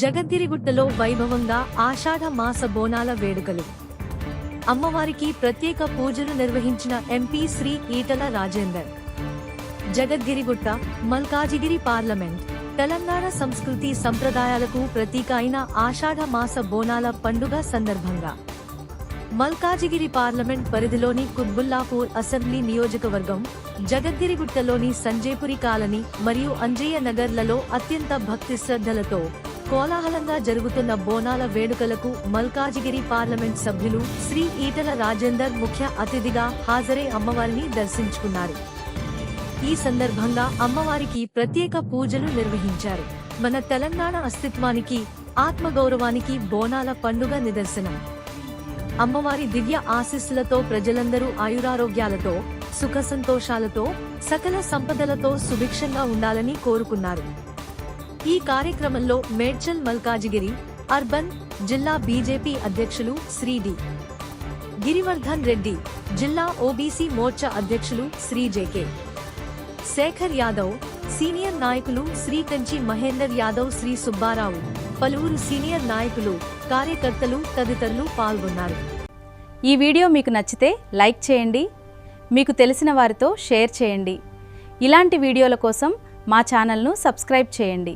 జగద్గిరిగుట్టలో వైభవంగా ఆషాఢ మాస బోనాల వేడుకలు. అమ్మవారికి ప్రత్యేక పూజలు నిర్వహించిన ఎంపీ శ్రీ ఈటల రాజేందర్. జగద్గిరిగుట్ట, మల్కాజిగిరి పార్లమెంట్ తెలంగాణ సంస్కృతి సంప్రదాయాలకు ప్రతీక అయిన ఆషాఢ మాస బోనాల పండుగ సందర్భంగా మల్కాజిగిరి పార్లమెంట్ పరిధిలోని కుత్బుల్లాపూర్ అసెంబ్లీ నియోజకవర్గం, జగద్గిరిగుట్టలోని సంజేపురి కాలనీ మరియు అంజయ్య నగర్లలో అత్యంత భక్తి శ్రద్ధలతో కోలాహలంగా జరుగుతున్న బోనాల వేడుకలకు మల్కాజిగిరి పార్లమెంట్ సభ్యులు శ్రీ ఈటల రాజేందర్ ముఖ్య అతిథిగా హాజరై అమ్మవారిని దర్శించుకున్నారు. ఈ సందర్భంగా అమ్మవారికి ప్రత్యేక పూజలు నిర్వహించారు. మన తెలంగాణ అస్తిత్వానికి, ఆత్మగౌరవానికి బోనాల పండుగ నిదర్శనం. అమ్మవారి దివ్య ఆశీస్సులతో ప్రజలందరూ ఆయురారోగ్యాలతో, సుఖ సంతోషాలతో, సకల సంపదలతో సుభిక్షంగా ఉండాలని కోరుకున్నారు. ఈ కార్యక్రమంలో మేడ్చల్ మల్కాజిగిరి అర్బన్ జిల్లా బీజేపీ అధ్యక్షులు శ్రీ డి. గిరివర్ధన్ రెడ్డి, జిల్లా ఓబీసీ మోర్చా అధ్యక్షులు శ్రీ జేకే. శేఖర్ యాదవ్, సీనియర్ నాయకులు శ్రీ కంచి మహేందర్ యాదవ్, శ్రీ సుబ్బారావు, పలువురు సీనియర్ నాయకులు, కార్యకర్తలు తదితరులు పాల్గొన్నారు. ఈ వీడియో మీకు నచ్చితే లైక్ చేయండి, మీకు తెలిసిన వారితో షేర్ చేయండి. ఇలాంటి వీడియోల కోసం మా ఛానల్ను సబ్స్క్రైబ్ చేయండి.